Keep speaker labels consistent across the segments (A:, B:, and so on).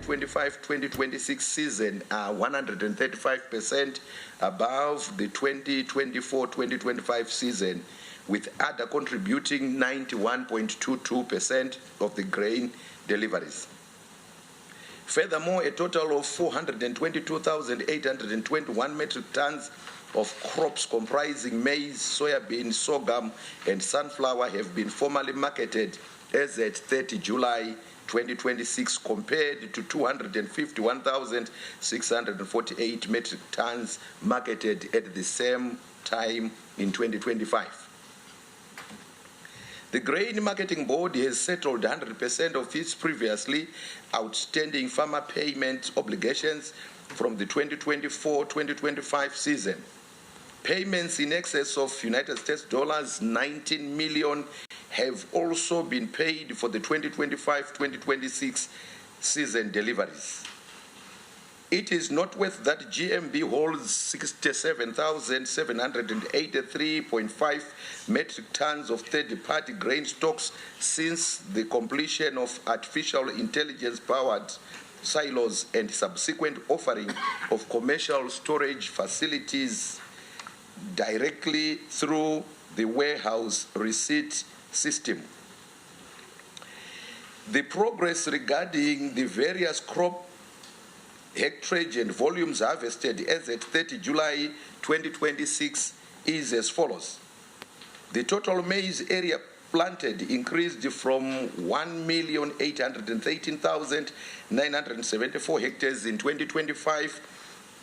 A: 2025-2026 season are 135% above the 2024-2025 season, with ADA contributing 91.22% of the grain deliveries. Furthermore, a total of 422,821 metric tons of crops comprising maize, soybean, sorghum, and sunflower have been formally marketed as at 30 July 2026, compared to 251,648 metric tons marketed at the same time in 2025. The Grain Marketing Board has settled 100% of its previously outstanding farmer payment obligations from the 2024-2025 season. Payments in excess of United States dollars 19 million have also been paid for the 2025-2026 season deliveries. It is noteworthy that GMB holds 67,783.5 metric tons of third-party grain stocks since the completion of artificial intelligence-powered silos and subsequent offering of commercial storage facilities directly through the warehouse receipt system. The progress regarding the various crop hectarage and volumes harvested as at 30 July 2026 is as follows. The total maize area planted increased from 1,813,974 hectares in 2025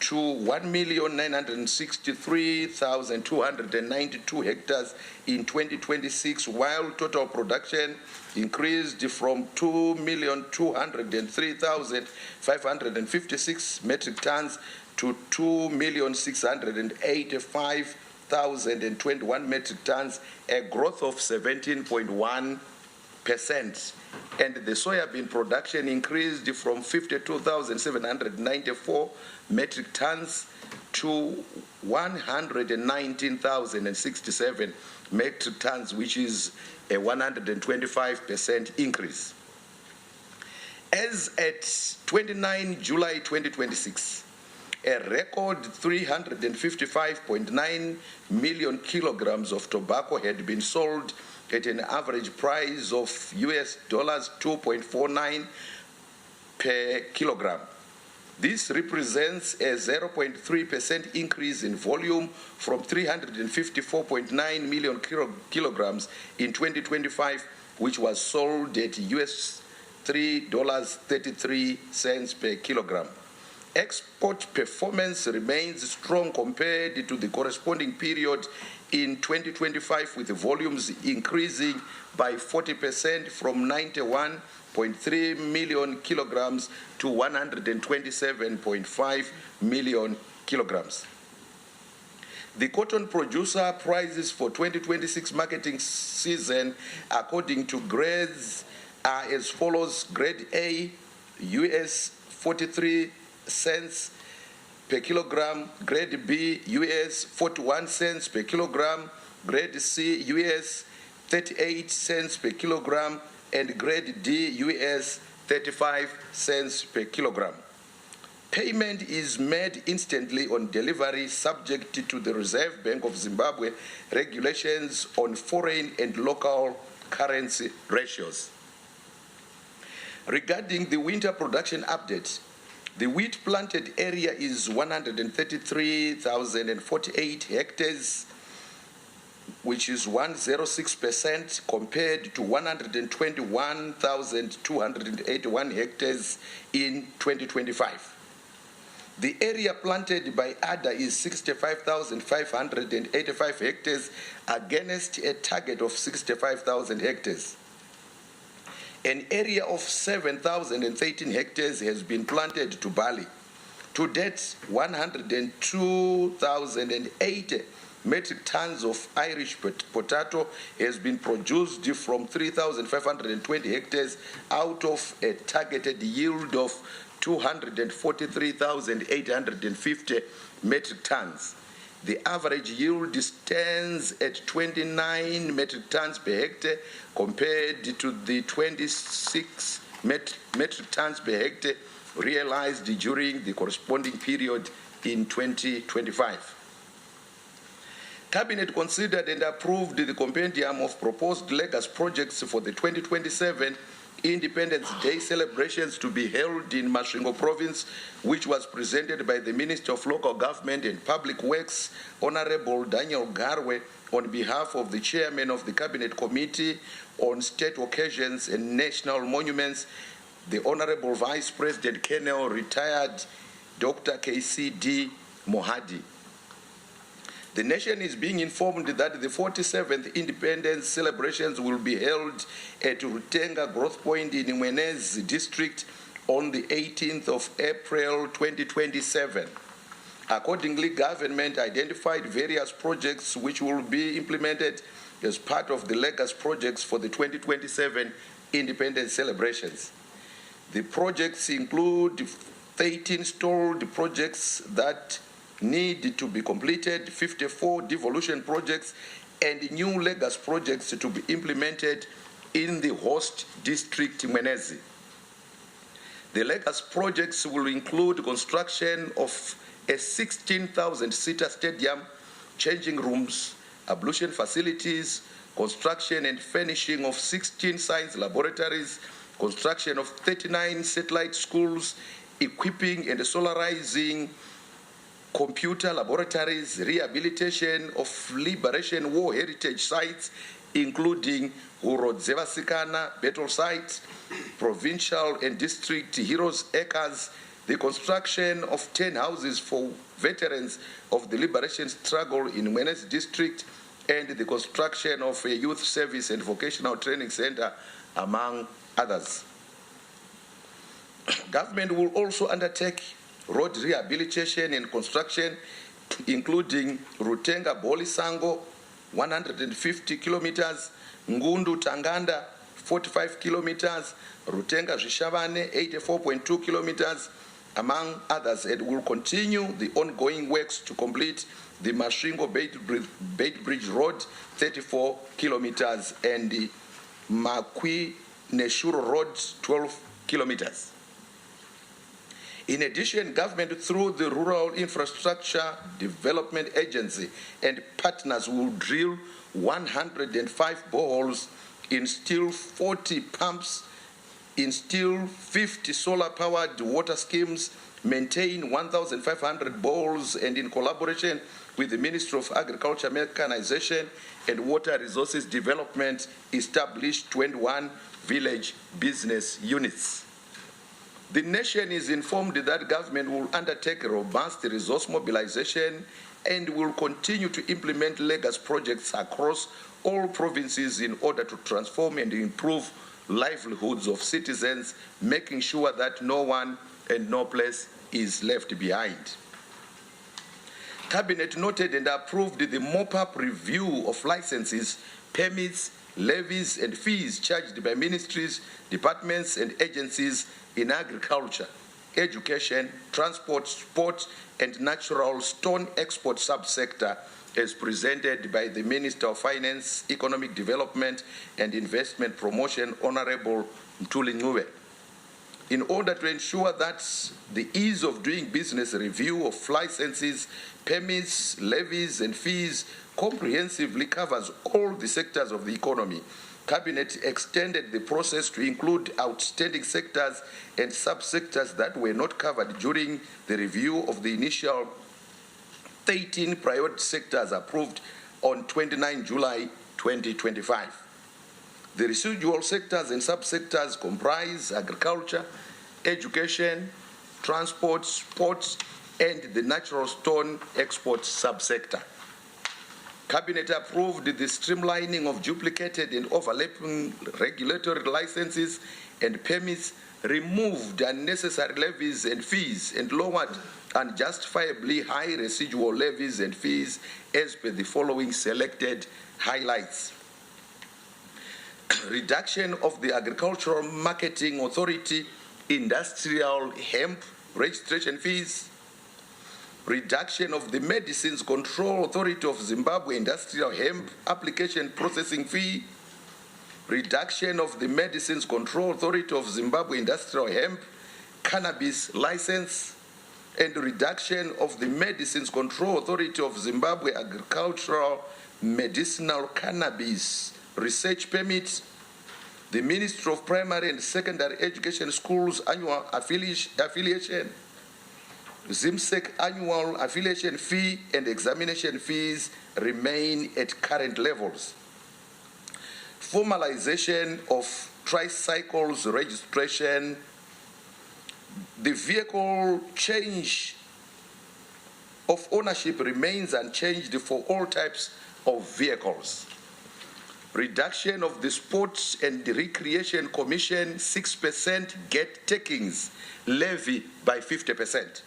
A: to 1,963,292 hectares in 2026, while total production increased from 2,203,556 metric tons to 2,685,021 metric tons, a growth of 17.1%. And the soybean production increased from 52,794 metric tons to 119,067 metric tons, which is a 125% increase. As at 29 July 2026, a record 355.9 million kilograms of tobacco had been sold at an average price of US dollars 2.49 per kilogram. This represents a 0.3% increase in volume from 354.9 million kilograms in 2025, which was sold at US $3.33 per kilogram. Export performance remains strong compared to the corresponding period in 2025, with volumes increasing by 40% from 91.3 million kilograms to 127.5 million kilograms. The cotton producer prices for 2026 marketing season, according to grades, are as follows. Grade A, US 43 cents per kilogram. Grade B, US 41 cents per kilogram. Grade C, US 38 cents per kilogram. And grade D, US 35 cents per kilogram. Payment is made instantly on delivery, subject to the Reserve Bank of Zimbabwe regulations on foreign and local currency ratios. Regarding the winter production update, the wheat planted area is 133,048 hectares, which is 106% compared to 121,281 hectares in 2025. The area planted by ADA is 65,585 hectares against a target of 65,000 hectares. An area of 7,013 hectares has been planted to barley. To date, 102,080 metric tons of Irish potato has been produced from 3,520 hectares out of a targeted yield of 243,850 metric tons. The average yield stands at 29 metric tons per hectare compared to the 26 metric tons per hectare realized during the corresponding period in 2025. Cabinet considered and approved the compendium of proposed legacy projects for the 2027 Independence Day celebrations to be held in Masvingo Province, which was presented by the Minister of Local Government and Public Works, Honorable Daniel Garwe, on behalf of the Chairman of the Cabinet Committee on State Occasions and National Monuments, the Honorable Vice President Colonel Retired Dr. KCD Mohadi. The nation is being informed that the 47th Independence celebrations will be held at Rutenga Growth Point in Mwenezi district on the 18th of April 2027. Accordingly, government identified various projects which will be implemented as part of the legacy projects for the 2027 Independence celebrations. The projects include 13 stalled projects that need to be completed, 54 devolution projects, and new legacy projects to be implemented in the host district, Mwenezi. The legacy projects will include construction of a 16,000-seater stadium, changing rooms, ablution facilities, construction and finishing of 16 science laboratories, construction of 39 satellite schools, equipping and solarizing computer laboratories, rehabilitation of Liberation War heritage sites, including Urodzevasikana Battle Site, provincial and district heroes acres, the construction of 10 houses for veterans of the liberation struggle in Mwenezi district, and the construction of a youth service and vocational training center, among others. Government will also undertake road rehabilitation and construction, including Rutenga Bolisango, 150 kilometers, Ngundu Tanganda, 45 kilometers, Rutenga Zhishavane, 84.2 kilometers, among others. It will continue the ongoing works to complete the Masvingo Bait Bridge Road, 34 kilometers, and the Makwi Neshuro Road, 12 kilometers. In addition, government through the Rural Infrastructure Development Agency and partners will drill 105 boreholes, install 40 pumps, install 50 solar-powered water schemes, maintain 1,500 boreholes, and in collaboration with the Ministry of Agriculture, Mechanization and Water Resources Development, establish 21 village business units. The nation is informed that government will undertake a robust resource mobilization and will continue to implement legacy projects across all provinces in order to transform and improve livelihoods of citizens, making sure that no one and no place is left behind. Cabinet noted and approved the mop-up review of licenses, permits, levies, and fees charged by ministries, departments, and agencies in agriculture, education, transport, sport, and natural stone export subsector, as presented by the Minister of Finance, Economic Development, and Investment Promotion, Honorable Mtuli Ngube. In order to ensure that the ease of doing business review of licenses, permits, levies, and fees comprehensively covers all the sectors of the economy, Cabinet extended the process to include outstanding sectors and subsectors that were not covered during the review of the initial 13 priority sectors approved on 29 July 2025. The residual sectors and subsectors comprise agriculture, education, transport, sports, and the natural stone export subsector. Cabinet approved the streamlining of duplicated and overlapping regulatory licenses and permits, removed unnecessary levies and fees, and lowered unjustifiably high residual levies and fees as per the following selected highlights. Reduction of the Agricultural Marketing Authority industrial hemp registration fees, reduction of the Medicines Control Authority of Zimbabwe industrial hemp application processing fee, reduction of the Medicines Control Authority of Zimbabwe industrial hemp cannabis license, and reduction of the Medicines Control Authority of Zimbabwe agricultural medicinal cannabis research permit, the Ministry of Primary and Secondary Education Schools annual affiliation, ZIMSEC annual affiliation fee and examination fees remain at current levels. Formalization of tricycles registration, the vehicle change of ownership remains unchanged for all types of vehicles. Reduction of the Sports and Recreation Commission 6% get takings levy by 50%.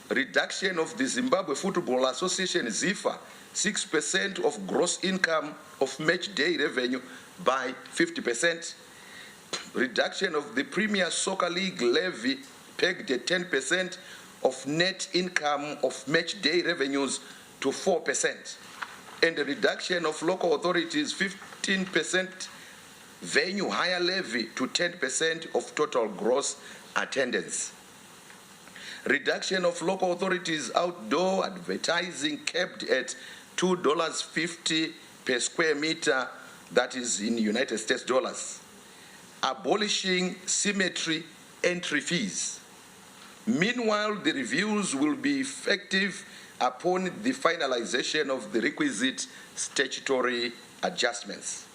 A: Reduction of the Zimbabwe Football Association ZIFA 6% of gross income of match day revenue by 50%. Reduction of the Premier Soccer League levy pegged at 10% of net income of match day revenues to 4%. And the reduction of local authorities 15% venue higher levy to 10% of total gross attendance. Reduction of local authorities outdoor advertising capped at $2.50 per square meter, that is in United States dollars. Abolishing cemetery entry fees. Meanwhile, the reviews will be effective upon the finalization of the requisite statutory adjustments.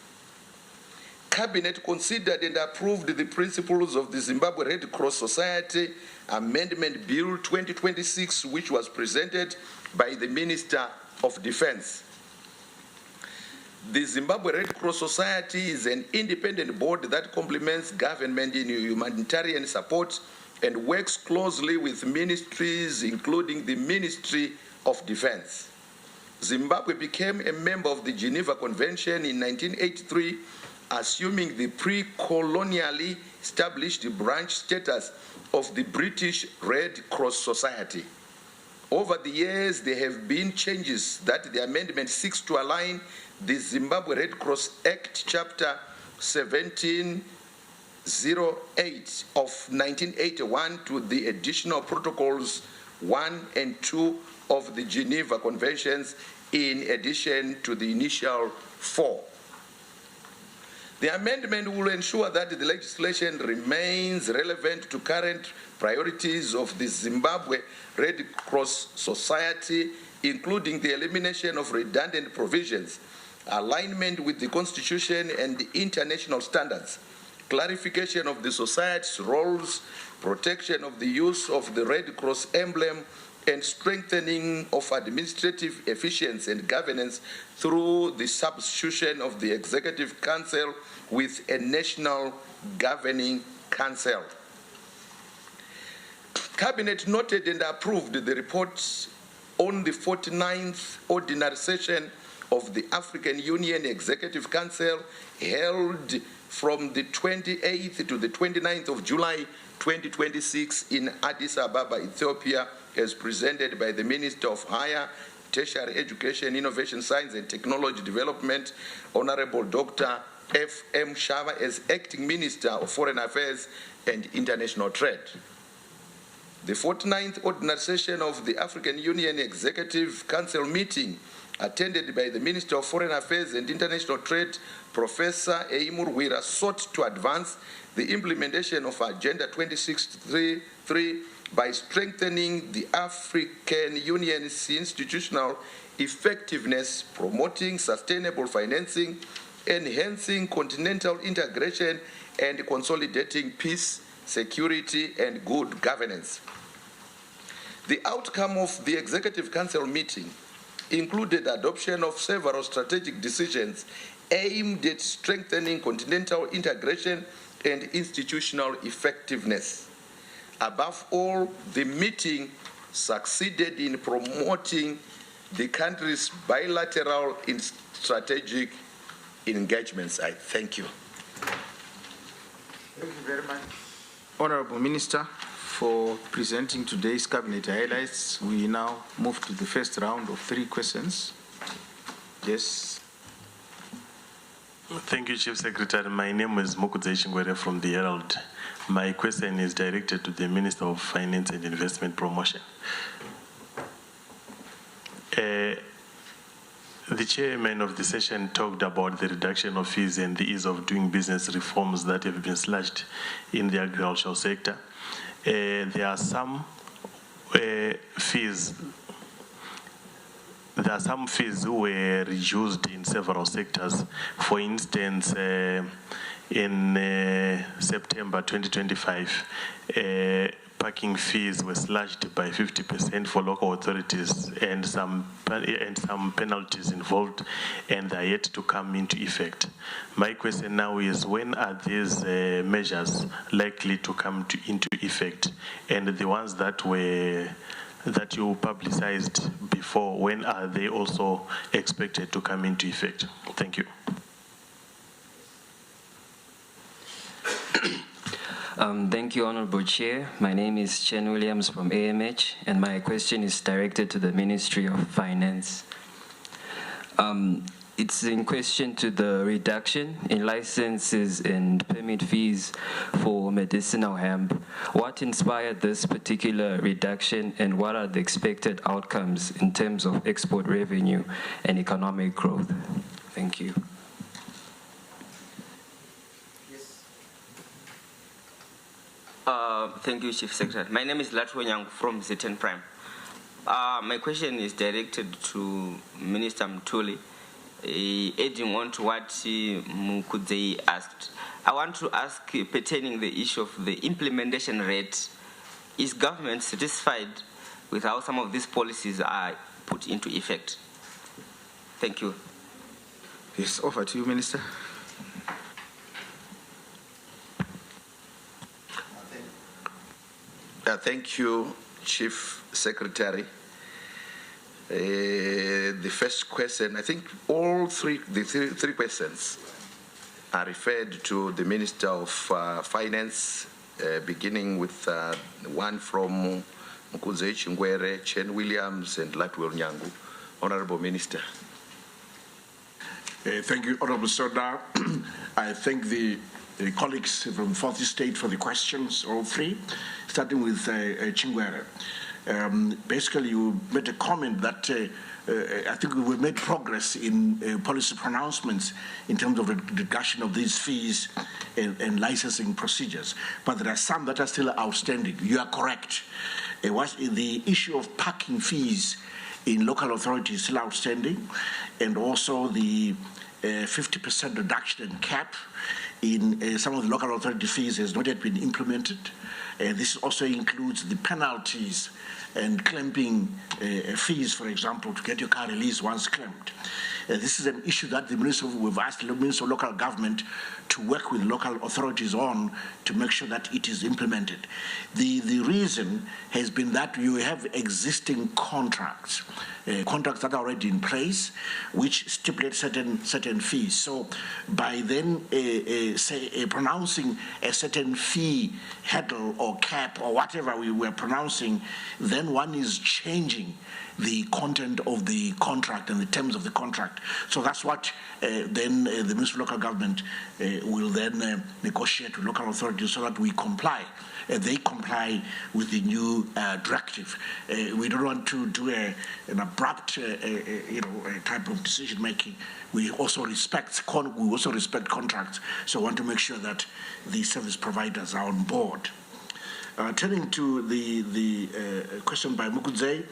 A: Cabinet considered and approved the principles of the Zimbabwe Red Cross Society Amendment Bill 2026, which was presented by the Minister of Defense. The Zimbabwe Red Cross Society is an independent board that complements government in humanitarian support and works closely with ministries, including the Ministry of Defense. Zimbabwe became a member of the Geneva Convention in 1983, assuming the pre-colonially established branch status of the British Red Cross Society. Over the years, there have been changes that the amendment seeks to align the Zimbabwe Red Cross Act, Chapter 1708 of 1981 to the additional protocols 1 and 2 of the Geneva Conventions, in addition to the initial 4. The amendment will ensure that the legislation remains relevant to current priorities of the Zimbabwe Red Cross Society, including the elimination of redundant provisions, alignment with the Constitution and the international standards, clarification of the Society's roles, protection of the use of the Red Cross emblem, and strengthening of administrative efficiency and governance through the substitution of the Executive Council with a National Governing Council. Cabinet noted and approved the report on the 49th Ordinary Session of the African Union Executive Council held from the 28th to the 29th of July 2026 in Addis Ababa, Ethiopia, as presented by the Minister of Higher Tertiary Education, Innovation, Science and Technology Development, Honorable Dr. F.M. Shava, as Acting Minister of Foreign Affairs and International Trade. The 49th Ordinary Session of the African Union Executive Council meeting, attended by the Minister of Foreign Affairs and International Trade, Professor Eimur Wira, sought to advance the implementation of Agenda 2063 by strengthening the African Union's institutional effectiveness, promoting sustainable financing, enhancing continental integration, and consolidating peace, security, and good governance. The outcome of the Executive Council meeting included adoption of several strategic decisions aimed at strengthening continental integration and institutional effectiveness. Above all, the meeting succeeded in promoting the country's bilateral and strategic engagements. I thank you.
B: Thank you very much, Honorable Minister, for presenting today's cabinet highlights. We now move to the first round of 3 questions. Yes.
C: Thank you, Chief Secretary. My name is Mokudze Shingwere from the Herald. My question is directed to the Minister of Finance and Investment Promotion. The chairman of the session talked about the reduction of fees and the ease of doing business reforms that have been slashed in the agricultural sector. There are some fees who were reduced in several sectors. For instance, in September 2025, parking fees were slashed by 50% for local authorities, and some penalties involved, and they are yet to come into effect. My question now is, when are these measures likely to come into effect? And the ones that you publicized before, when are they also expected to come into effect? Thank you.
D: Thank you, Honorable Chair. My name is Chen Williams from AMH, and my question is directed to the Ministry of Finance. It's in question to the reduction in licenses and permit fees for medicinal hemp. What inspired this particular reduction, and what are the expected outcomes in terms of export revenue and economic growth? Thank you.
E: Thank you, Chief Secretary. My name is Latwo Nyang from Z10 Prime. My question is directed to Minister Mtuli, adding on to what Mukudze asked. I want to ask pertaining the issue of the implementation rate. Is government satisfied with how some of these policies are put into effect? Thank you.
B: Yes, over to you, Minister.
A: Thank you, Chief Secretary. The first question, I think all three questions are referred to the Minister of Finance, beginning with one from Mukudze Chingwere, Chen Williams, and Latwell Nyangu. Honorable Minister.
F: Thank you, Honorable Soda. I thank the colleagues from Fourth Estate for the questions, all three, starting with Chingwere. Basically, you made a comment that I think we made progress in policy pronouncements in terms of the reduction of these fees and licensing procedures, but there are some that are still outstanding. You are correct. The issue of parking fees in local authorities is still outstanding, and also the 50% reduction in cap in some of the local authority fees has not yet been implemented. This also includes the penalties and clamping fees, for example, to get your car released once clamped. This is an issue that we've asked the Minister of Local Government to work with local authorities on to make sure that it is implemented. The reason has been that you have existing contracts that are already in place, which stipulate certain fees. So by then pronouncing a certain fee hurdle or cap or whatever we were pronouncing, then one is changing the content of the contract and the terms of the contract. So that's what then the Ministry of Local Government will then negotiate with local authorities so that we comply. They comply with the new directive. We don't want to do an abrupt, type of decision making. We also respect contracts. So we want to make sure that the service providers are on board. Turning to the question by Mukudze,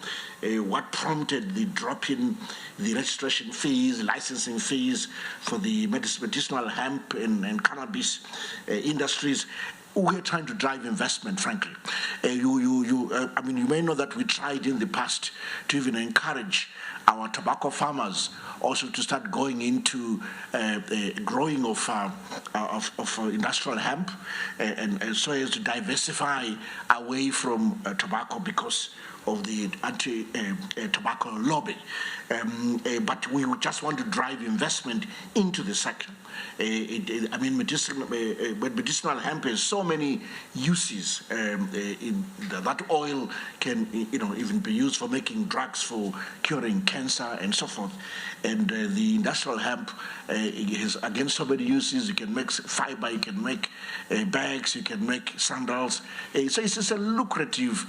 F: what prompted the drop in the registration fees, licensing fees for the medicinal hemp and cannabis industries? We're trying to drive investment, frankly. You may know that we tried in the past to even encourage our tobacco farmers also to start going into growing of industrial hemp, and so as to diversify away from tobacco because of the anti-tobacco lobby. But we just want to drive investment into the sector. I mean, medicinal hemp has so many uses. That oil can, even be used for making drugs for curing cancer and so forth. And the industrial hemp has, again, so many uses. You can make fiber, you can make bags, you can make sandals. So it's just a lucrative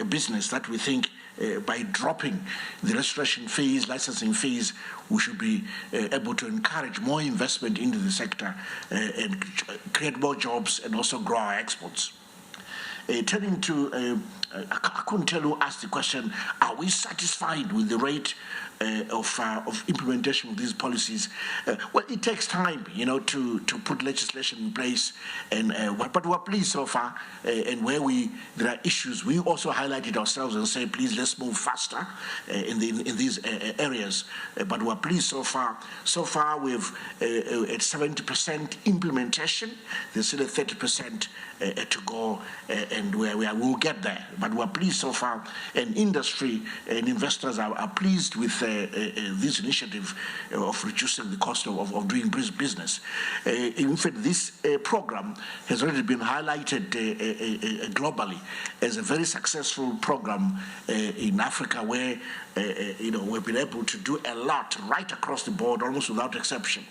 F: business that we think by dropping the registration fees, licensing fees, we should be able to encourage more investment into the sector and create more jobs and also grow our exports. Turning to, I couldn't tell who asked the question, are we satisfied with the rate of implementation of these policies? Well, it takes time, to put legislation in place, but we're pleased so far. And where there are issues, we also highlighted ourselves and say, please, let's move faster in these areas. But we're pleased so far. So far, we've at 70% implementation. There's still a 30% to go, and we'll get there. But we're pleased so far, and industry and investors are pleased with this initiative of reducing the cost of doing business. In fact, this program has already been highlighted globally as a very successful program in Africa, where we've been able to do a lot right across the board, almost without exception.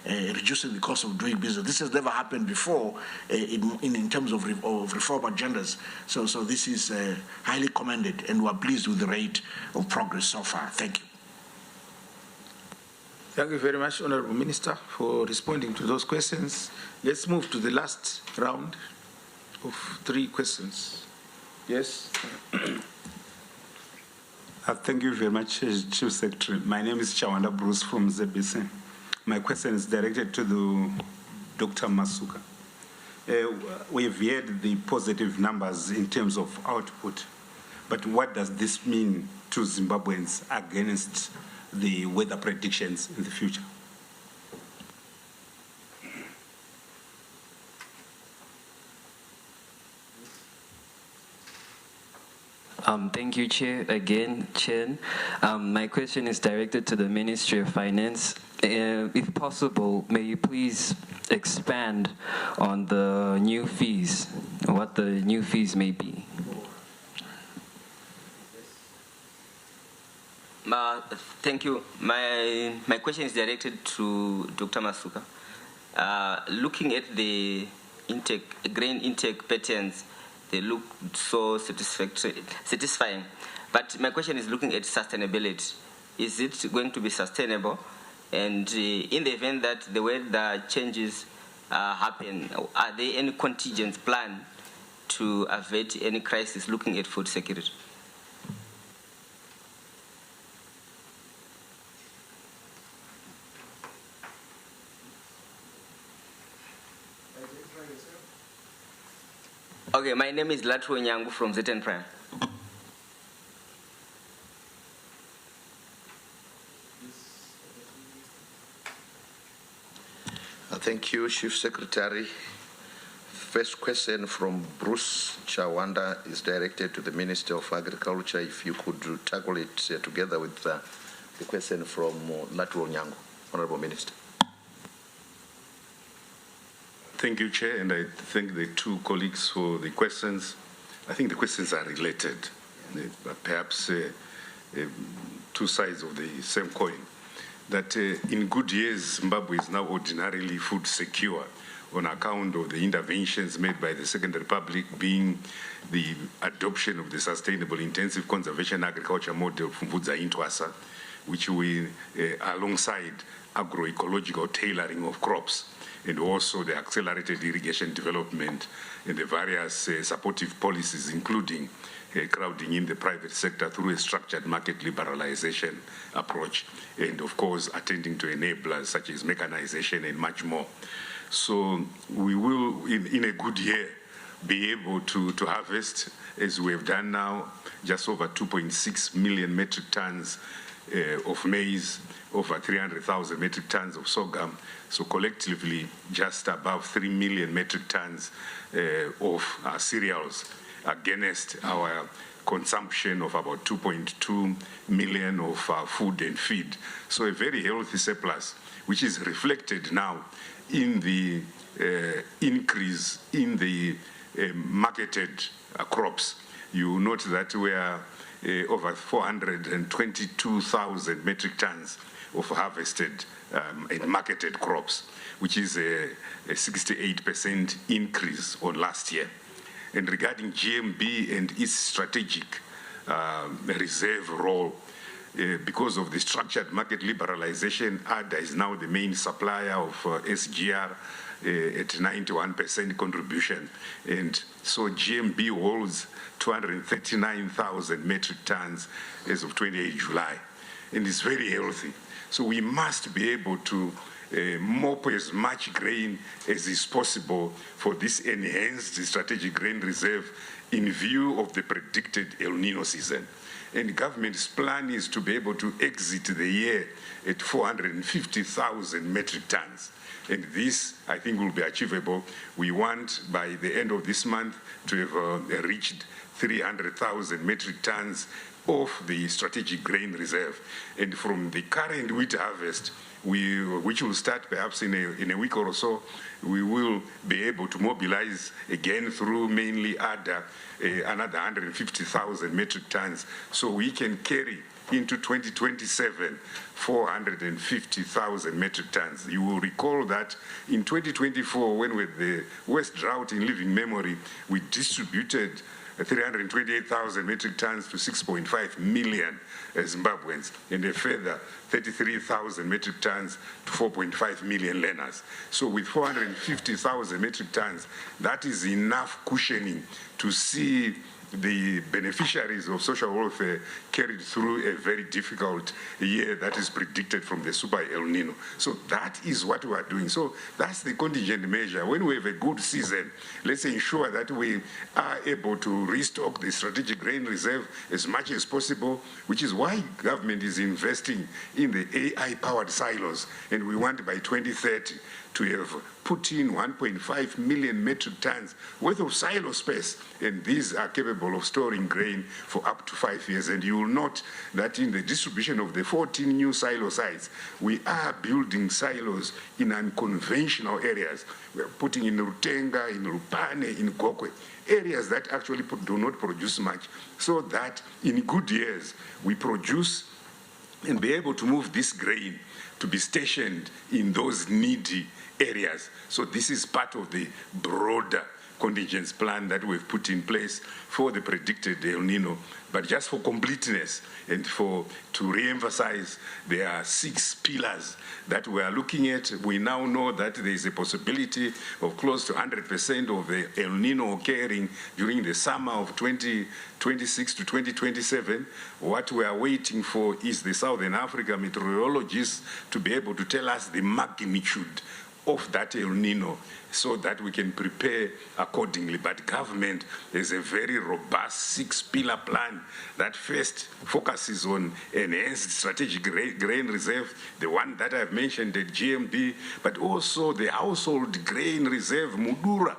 F: Reducing the cost of doing business. This has never happened before in terms of reform agendas. So this is highly commended, and we're pleased with the rate of progress so far. Thank you.
B: Thank you very much, Honorable Minister, for responding to those questions. Let's move to the last round of 3 questions. Yes.
G: Thank you very much, Chief Secretary. My name is Chawanda Bruce from ZBC. My question is directed to Dr. Masuka. We've heard the positive numbers in terms of output, but what does this mean to Zimbabweans against the weather predictions in the future?
D: Thank you, Chair. Again, Chen. My question is directed to the Ministry of Finance. If possible, may you please expand on the new fees, what the new fees may be?
E: Thank you. My question is directed to Dr. Masuka. Looking at the grain intake patterns, they look so satisfying. But my question is looking at sustainability. Is it going to be sustainable? And in the event that the weather changes happen, are there any contingent plan to avert any crisis looking at food security? Okay, my name is Latro Nyangu from ZN Prime.
A: Thank you, Chief Secretary. First question from Bruce Chawanda is directed to the Minister of Agriculture. If you could tackle it together with the question from Latro Nyangu, Honorable Minister.
H: Thank you, Chair, and I thank the 2 colleagues for the questions. I think the questions are related, perhaps 2 sides of the same coin. That in good years, Zimbabwe is now ordinarily food secure on account of the interventions made by the Second Republic, being the adoption of the Sustainable Intensive Conservation Agriculture model from Vudza Intwasa, which we, alongside agroecological tailoring of crops, and also the accelerated irrigation development and the various supportive policies, including crowding in the private sector through a structured market liberalization approach, and of course attending to enablers such as mechanization and much more. So we will, in a good year, be able to harvest, as we have done now, just over 2.6 million metric tons of maize, over 300,000 metric tons of sorghum, so collectively just above 3 million metric tons of cereals against our consumption of about 2.2 million of food and feed. So a very healthy surplus, which is reflected now in the increase in the marketed crops. You note that we are over 422,000 metric tons of harvested and marketed crops, which is a 68% increase on last year. And regarding GMB and its strategic reserve role, because of the structured market liberalization, ADA is now the main supplier of SGR at 91% contribution. And so GMB holds 239,000 metric tons as of 28 July. And it's very healthy. So we must be able to mop as much grain as is possible for this enhanced strategic grain reserve in view of the predicted El Nino season. And the government's plan is to be able to exit the year at 450,000 metric tons. And this, I think, will be achievable. We want, by the end of this month, to have reached 300,000 metric tons of the strategic grain reserve. And from the current wheat harvest, which will start perhaps in a week or so, we will be able to mobilize again through mainly ADA another 150,000 metric tons, so we can carry into 2027 450,000 metric tons. You will recall that in 2024, when with the worst drought in living memory, we distributed 328,000 metric tons to 6.5 million Zimbabweans, and a further 33,000 metric tons to 4.5 million learners. So with 450,000 metric tons, that is enough cushioning to see the beneficiaries of social welfare carried through a very difficult year that is predicted from the Super El Nino. So that is what we are doing. So that's the contingent measure. When we have a good season, let's ensure that we are able to restock the strategic grain reserve as much as possible, which is why government is investing in the AI-powered silos. And we want by 2030 to have put in 1.5 million metric tons worth of silo space, and these are capable of storing grain for up to 5 years. And you will note that in the distribution of the 14 new silo sites, we are building silos in unconventional areas. We are putting in Rutenga, in Rupane, in Gokwe, areas that actually do not produce much, so that in good years we produce and be able to move this grain to be stationed in those needy areas. So this is part of the broader contingence plan that we've put in place for the predicted El Nino. But just for completeness and to re-emphasize, there are 6 pillars that we are looking at. We now know that there is a possibility of close to 100% of the El Nino occurring during the summer of 2026 to 2027. What we are waiting for is the Southern Africa meteorologists to be able to tell us the magnitude of that El Nino, so that we can prepare accordingly. But government has a very robust 6-pillar plan that first focuses on enhanced strategic grain reserve, the one that I've mentioned at GMB, but also the household grain reserve, Mudura,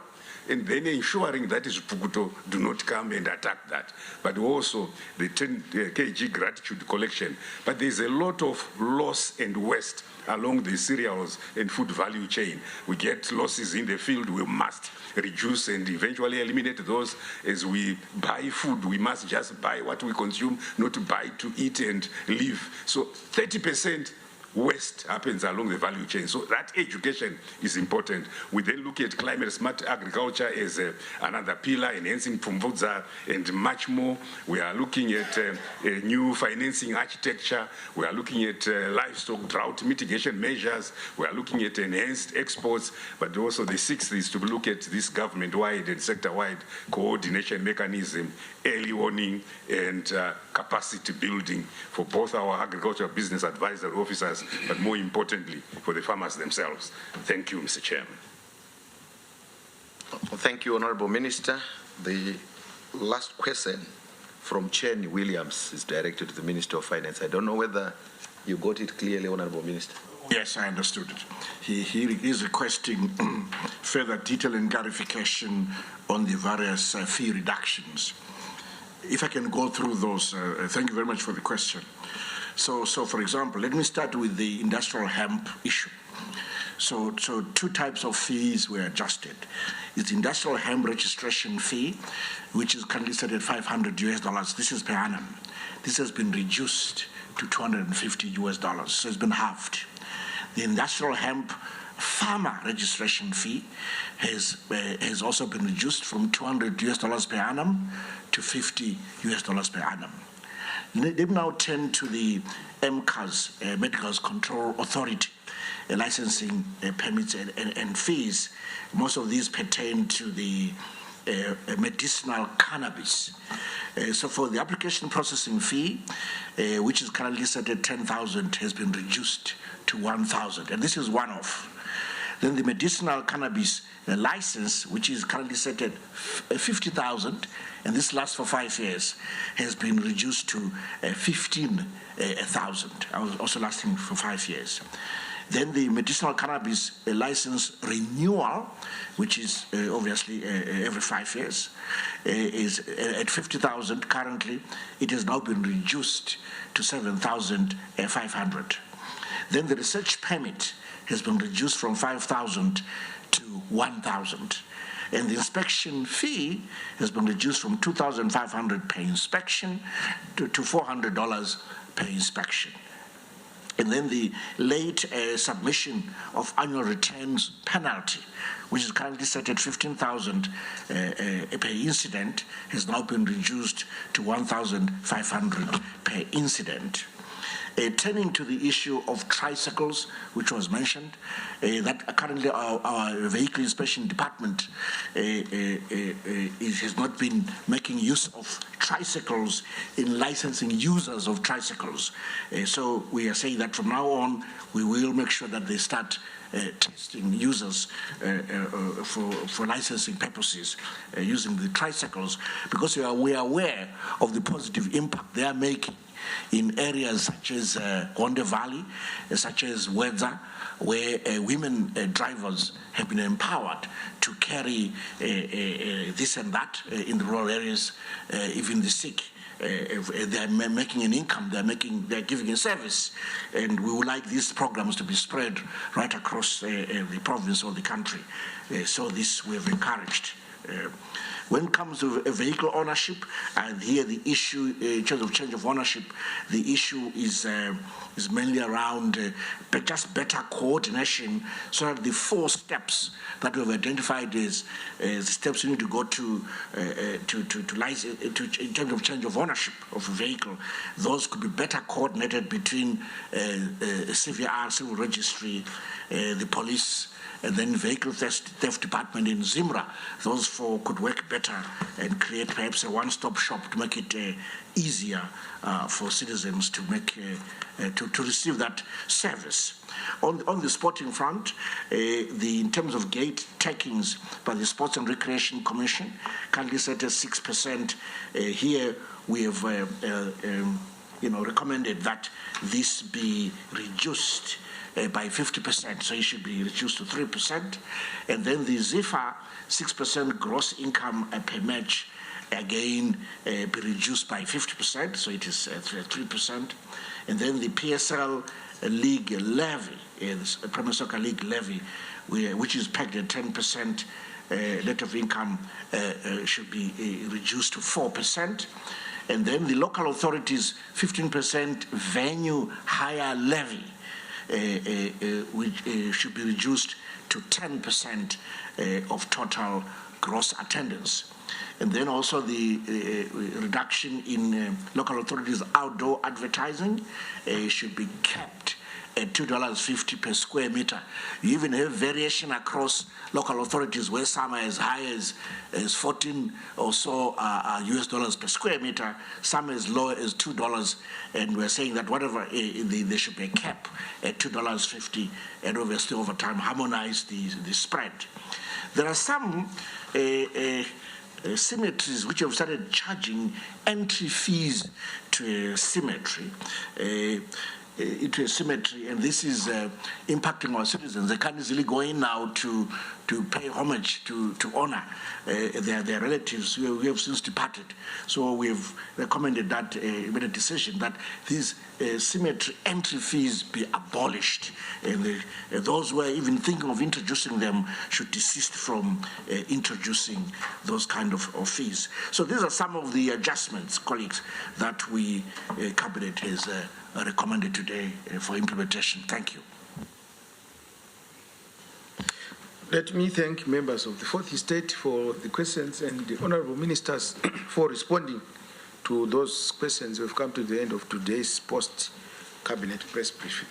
H: and then ensuring that Pukuto do not come and attack that, but also the 10 kg gratitude collection. But there's a lot of loss and waste along the cereals and food value chain. We get losses in the field, we must reduce and eventually eliminate those. As we buy food, we must just buy what we consume, not buy to eat and live. So 30% waste happens along the value chain. So that education is important. We then look at climate smart agriculture as another pillar, enhancing Pumvudza and much more. We are looking at a new financing architecture. We are looking at livestock drought mitigation measures. We are looking at enhanced exports, but also the 6th is to look at this government-wide and sector-wide coordination mechanism, early warning and capacity building for both our agricultural business advisory officers, but more importantly, for the farmers themselves. Thank you, Mr. Chairman.
A: Thank you, Honorable Minister. The last question from Chen Williams is directed to the Minister of Finance. I don't know whether you got it clearly, Honorable Minister.
F: Yes, I understood it. He is requesting further detail and clarification on the various fee reductions. if I can go through those, thank you very much for the question. So for example, let me start with the industrial hemp issue. So two types of fees were adjusted. It's industrial hemp registration fee, which is currently set at $500 US. This is per annum. This has been reduced to $250 US, so it's been halved. The industrial hemp farmer registration fee has also been reduced from $200 US per annum to $50 US per annum. They now turn to the MCAS, Medical Control Authority, licensing permits and fees. Most of these pertain to the medicinal cannabis. So for the application processing fee, which is currently set at $10,000, has been reduced to $1,000, and this is one-off. Then the medicinal cannabis license, which is currently set at $50,000, and this lasts for 5 years, has been reduced to $15,000, also lasting for 5 years. Then the medicinal cannabis license renewal, which is obviously every 5 years, is at $50,000 currently. It has now been reduced to $7,500. Then the research permit has been reduced from $5,000 to $1,000. And the inspection fee has been reduced from $2,500 per inspection to $400 per inspection. And then the late submission of annual returns penalty, which is currently set at $15,000 per incident, has now been reduced to $1,500 per incident. Turning to the issue of tricycles, which was mentioned, that currently our vehicle inspection department has not been making use of tricycles in licensing users of tricycles. So we are saying that from now on, we will make sure that they start testing users for licensing purposes using the tricycles, because we are aware of the positive impact they are making in areas such as Gonde Valley, such as Wedza, where women drivers have been empowered to carry this and that in the rural areas, even the sick. They're making an income, they're giving a service, and we would like these programs to be spread right across the province or the country. So this we've encouraged. When it comes to vehicle ownership, and here the issue in terms of change of ownership, the issue is mainly around just better coordination, so that the 4 steps that we've identified as steps you need to go to in terms of change of ownership of a vehicle, those could be better coordinated between CVR, civil registry, the police, and then vehicle theft department in Zimra. Those 4 could work better and create perhaps a one-stop shop to make it easier for citizens to make to receive that service. On the sporting front, in terms of gate takings by the Sports and Recreation Commission, currently set at 6%. Here we have recommended that this be reduced by 50%, so it should be reduced to 3%. And then the ZIFA, 6% gross income per match, again be reduced by 50%, so it is 3%. And then the PSL league levy, the Premier Soccer League levy, which is pegged at 10% net of income, should be reduced to 4%. And then the local authorities, 15% venue hire levy, which should be reduced to 10% of total gross attendance. And then also the reduction in local authorities' outdoor advertising should be kept at $2.50 per square meter. You even have variation across local authorities where some are as high as 14 or so US dollars per square meter, some as low as $2, and we're saying that whatever there should be a cap at $2.50, and obviously over time harmonize the spread. There are some cemeteries which have started charging entry fees to a cemetery. into a cemetery, and this is impacting our citizens. They can't easily go in now to pay homage, to honor their relatives who have since departed. So we've recommended that, made a decision that these cemetery entry fees be abolished, and those who are even thinking of introducing them should desist from introducing those kind of fees. So these are some of the adjustments, colleagues, that we Cabinet has recommended today for implementation. Thank you.
B: Let me thank members of the Fourth Estate for the questions and the honorable ministers for responding to those questions. We've come to the end of today's post-cabinet press briefing.